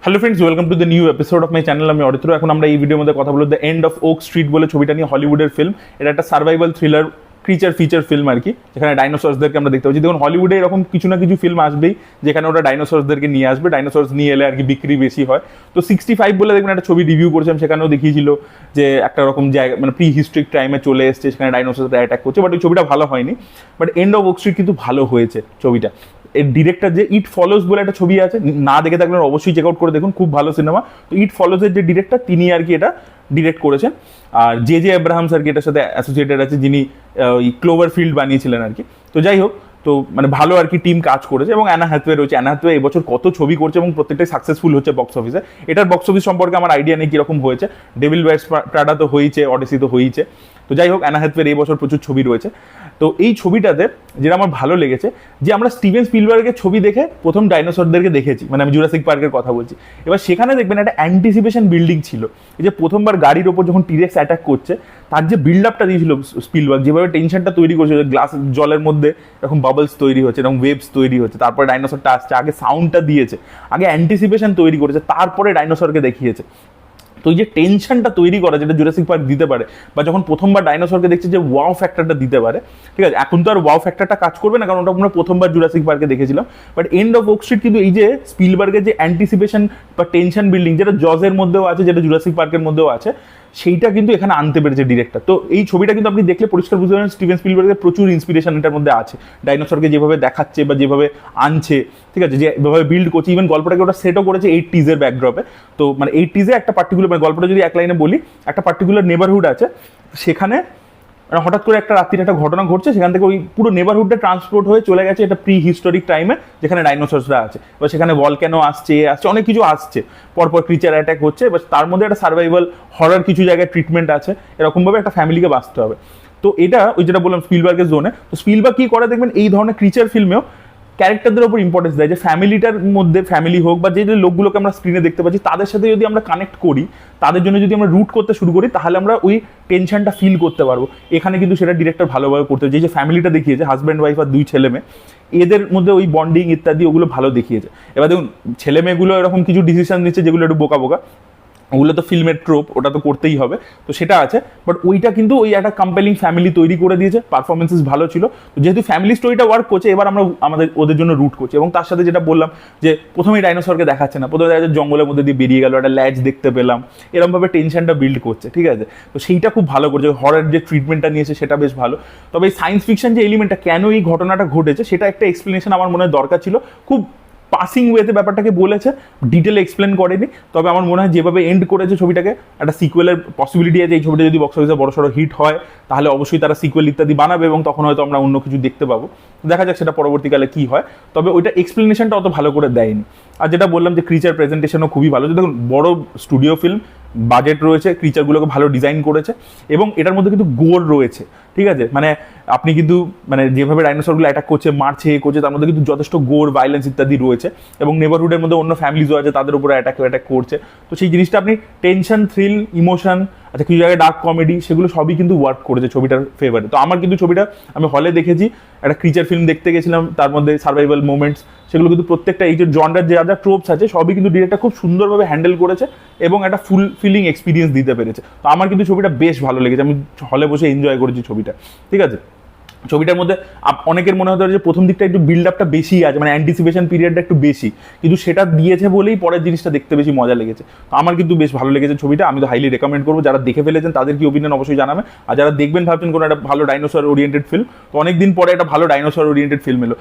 Hello friends, welcome to the new episode of my channel. আমি অরিত্র। এখন আমরা এই ভিডিওর মধ্যে কথা বলবো the end of oak street বলে ছবিটা নিয়ে, হলিউডের ফিল্ম। এটা একটা survival thriller creature feature film আর কি, যেখানে ডাইনোসরসদেরকে আমরা দেখতে পাচ্ছি। দেখুন, হলিউডে এরকম কিছু না কিছু ফিল্ম আসবেই যেখানে ওরা ডাইনোসরসদেরকে নিয়ে আসবে, ডাইনোসরস নিয়ে এলে আর কি বিক্রি বেশি হয়। তো 65 বলে দেখবেন একটা ছবি রিভিউ করেছিলাম, সেখানেও দেখিয়েছিল যে একটা রকম জায়গা মানে প্রি হিস্ট্রিক টাইমে চলে এসছে, সেখানে ডাইনোসরসরা অ্যাটাক করছে। বাট ওই ছবিটা ভালো হয়নি। But and of oak street কিন্তু ভালো হয়েছে ছবিটা। এর ডিরেক্টর যে ইট ফলোজ বলে একটা ছবি আছে, না দেখে থাকলে অবশ্যই চেক আউট করে দেখুন, খুব ভালো সিনেমা। তো ইট ফলোজের যে ডিরেক্টর, তিনি আর কি এটা ডিরেক্ট করেছেন। আর জে জে আব্রাহামস আর কি এটার সাথে অ্যাসোসিয়েটেড আছে, যিনি ওই ক্লোভার ফিল্ড বানিয়েছিলেন আর কি। তো যাই হোক, তো মানে ভালো আর কি টিম কাজ করেছে। এবং অ্যানা হ্যাথওয়ে রয়েছে। অ্যানা হ্যাথওয়ে এবছর কত ছবি করছে এবং প্রত্যেকটাই সাকসেসফুল হচ্ছে বক্স অফিসে। এটার বক্স অফিস সম্পর্কে আমার আইডিয়া নেই কিরকম হয়েছে। ডেভিল ওয়েয়ার্স প্রাডা তো হয়েছে, অডিসি তো হয়েছে। তো যাই হোক, অ্যানা হ্যাথওয়ের এই বছর প্রচুর ছবি রয়েছে। তো এই ছবিটাতে যেটা আমার ভালো লেগেছে, যে আমরা স্টিভেন স্পিলবার্গের ছবি দেখে প্রথম ডাইনোসরদেরকে দেখেছি, মানে আমি জুরাসিক পার্কের কথা বলছি। এবার সেখানে দেখবেন একটা অ্যান্টিসিপেশন বিল্ডিং ছিল। এই যে প্রথমবার গাড়ির ওপর যখন টিরেক্স অ্যাটাক করছে, তার যে বিল্ড আপটা দিয়েছিল স্পিলবার্গ, যেভাবে টেনশনটা তৈরি করছে, গ্লাস জলের মধ্যে এরকম বাবলস তৈরি হচ্ছে, এরকম ওয়েভস তৈরি হচ্ছে, তারপরে ডাইনোসরটা আসছে, আগে সাউন্ডটা দিয়েছে, আগে অ্যান্টিসিপেশন তৈরি করেছে, তারপরে ডাইনোসরকে দেখিয়েছে। তো এই যে টেনশনটা তৈরি করা, যেটা জুরাসিক পার্ক দিতে পারে, বা যখন প্রথমবার ডাইনোসরকে দেখছে যে ওয়াও ফ্যাক্টরটা দিতে পারে, ঠিক আছে। এখন তো আর ওয়াও ফ্যাক্টরটা কাজ করবে না, কারণ ওটা আমরা প্রথমবার জুরাসিক পার্কে দেখেছিলাম। But and of oak street কিন্তু এই যে স্পিলবার্গের যে অ্যান্টিসিপেশন বা টেনশন বিল্ডিং, যেটা জজের মধ্যেও আছে, যেটা জুরাসিক পার্কের মধ্যেও আছে, সেইটা কিন্তু এখানে আনতে পেরেছে ডিরেক্টর। তো এই ছবিটা কিন্তু আপনি দেখলে পরিষ্কার বুঝতে পারেন স্টিভেন স্পিলবার্গের প্রচুর ইন্সপিরেশন এটার মধ্যে আছে। ডাইনোসরকে যেভাবে দেখাচ্ছে বা যেভাবে আনছে, ঠিক আছে, যেভাবে বিল্ড করছে, ইভেন গল্পটাকে ওটা সেটও করেছে 80s এর ব্যাকড্রপে। তো মানে 80s একটা পার্টিকুলার, মানে গল্পটা যদি এক লাইনে বলি, একটা পার্টিকুলার নেবারহুড আছে, সেখানে হঠাৎ করে একটা রাত্রির একটা ঘটনা ঘটছে, সেখান থেকে ওই পুরো নেবারহুডটা ট্রান্সপোর্ট হয়ে চলে গেছে এটা প্রি হিস্টোরিক টাইমে, যেখানে ডাইনোসরসরা আছে। এবার সেখানে ভলক্যানো আসছে, অনেক কিছু আসছে, পরপর ক্রিচার অ্যাটাক হচ্ছে। এবার তার মধ্যে একটা সার্ভাইভাল হরার কিছু জায়গায় ট্রিটমেন্ট আছে, এরকমভাবে একটা ফ্যামিলিকে বাঁচতে হবে। তো এটা ওই যেটা বললাম স্পিলবার্গের জোনে। তো স্পিলবার্গ কি করে দেখবেন, এই ধরনের ক্রিচার ফিল্মেও ক্যারেক্টারদের উপর ইম্পর্টেন্স দেয়, যে ফ্যামিলিটার মধ্যে, ফ্যামিলি হোক বা যে যে লোকগুলোকে আমরা স্ক্রিনে দেখতে পাচ্ছি, তাদের সাথে যদি আমরা কানেক্ট করি, তাদের জন্য যদি আমরা রুট করতে শুরু করি, তাহলে আমরা ওই টেনশনটা ফিল করতে পারবো। এখানে কিন্তু সেটা ডিরেক্টর ভালোভাবে করতে, যে ফ্যামিলিটা দেখিয়েছে, হাজব্যান্ড ওয়াইফ আর 2 ছেলে মেয়ে, এদের মধ্যে ওই বন্ডিং ইত্যাদি ওগুলো ভালো দেখিয়েছে। এবার দেখুন, ছেলে মেয়েগুলো এরকম কিছু ডিসিশন নিচ্ছে যেগুলো একটু বোকা বোকা, ওগুলো তো ফিল্মের ট্রোপ, ওটা তো করতেই হবে, তো সেটা আছে। বাট ওইটা কিন্তু ওই একটা কম্পেলিং ফ্যামিলি তৈরি করে দিয়েছে, পারফরমেন্সেস ভালো ছিল। তো যেহেতু ফ্যামিলি স্টোরিটা ওয়ার্ক করছে, এবার আমরা আমাদের ওদের জন্য রুট করছি। এবং তার সাথে যেটা বললাম, যে প্রথমেই ডাইনোসরকে দেখাচ্ছে না, প্রথমে দেখা যাচ্ছে জঙ্গলের মধ্যে দিয়ে বেরিয়ে গেল, একটা ল্যাজ দেখতে পেলাম, এরকমভাবে টেনশনটা বিল্ড করছে, ঠিক আছে। তো সেইটা খুব ভালো করছে, হরার যে ট্রিটমেন্টটা নিয়েছে সেটা বেশ ভালো। তবে এই সায়েন্স ফিকশন যে এলিমেন্টটা, কেন এই ঘটনাটা ঘটেছে, সেটা একটা এক্সপ্লেনেশন আমার মনে হয় দরকার ছিল। খুব পাসিং ওয়েতে ব্যাপারটাকে বলেছে, ডিটেলে এক্সপ্লেন করেনি। তবে আমার মনে হয় যেভাবে এন্ড করেছে ছবিটাকে, একটা সিকুয়েলের পসিবিলিটি আছে। এই ছবিটা যদি বক্স অফিসে বড়সড় হিট হয়, তাহলে অবশ্যই তারা সিকুয়েল ইত্যাদি বানাবে, এবং তখন হয়তো আমরা অন্য কিছু দেখতে পাবো। দেখা যাক সেটা পরবর্তীকালে কি হয়। তবে ওইটা এক্সপ্লেনেশনটা অত ভালো করে দেয়নি। আর যেটা বললাম যে ক্রিচার প্রেজেন্টেশনও খুবই ভালো। দেখুন, বড় স্টুডিও ফিল্ম, বাজেট রয়েছে, ক্রিচারগুলোকে ভালো ডিজাইন করেছে, এবং এটার মধ্যে কিন্তু গোর রয়েছে, ঠিক আছে। মানে আপনি কিন্তু মানে যেভাবে ডাইনোসরগুলো অ্যাটাক করছে, মারছে, করছে, তার মধ্যে কিন্তু যথেষ্ট গোর, ভায়োলেন্স ইত্যাদি রয়েছে। এবং নেবারহুডের মধ্যে অন্য ফ্যামিলিজও আছে, তাদের উপরে অ্যাটাক করছে। তো সেই জিনিসটা আপনি টেনশন, থ্রিল, ইমোশন, আচ্ছা কিছু জায়গায় ডার্ক কমেডি, সেগুলো সবই কিন্তু ওয়ার্ক করেছে ছবিটার ফেভারে। তো আমার কিন্তু ছবিটা আমি হলে দেখেছি, একটা ক্রিচার ফিল্ম দেখতে গেছিলাম, তার মধ্যে সার্ভাইভাল মোমেন্টস, সেগুলো কিন্তু প্রত্যেকটা এই যে জনরার যা যা ট্রোপস আছে, সবই কিন্তু ডিরেক্টর খুব সুন্দরভাবে হ্যান্ডেল করেছে এবং একটা ফুলফিলিং এক্সপিরিয়েন্স দিতে পেরেছে। তো আমার কিন্তু ছবিটা বেশ ভালো লেগেছে, আমি হলে বসে এনজয় করেছি ছবিটা, ঠিক আছে। ছবিটার মধ্যে অনেকের মনে হতে পারে যে প্রথম দিকটা একটু বিল্ড আপটা বেশি আছে, মানে অ্যান্টিসিপেশন পিরিয়ডটা একটু বেশি, কিন্তু সেটা দিয়েছে বলেই পরের জিনিসটা দেখতে বেশি মজা লেগেছে। তো আমার কিন্তু বেশ ভালো লেগেছে ছবিটা, আমি তো হাইলি রেকমেন্ড করবো। যারা দেখে ফেলেছেন তাদের কি ওপিনিয়ন অবশ্যই জানাবে। আর যারা দেখবেন ভাবছেন কোনো একটা ভালো ডাইনোসর ওরিয়েন্টেড ফিল্ম, তো অনেকদিন পরে একটা ভালো ডাইনোসর ওরিয়েন্টেড ফিল্ম এলো।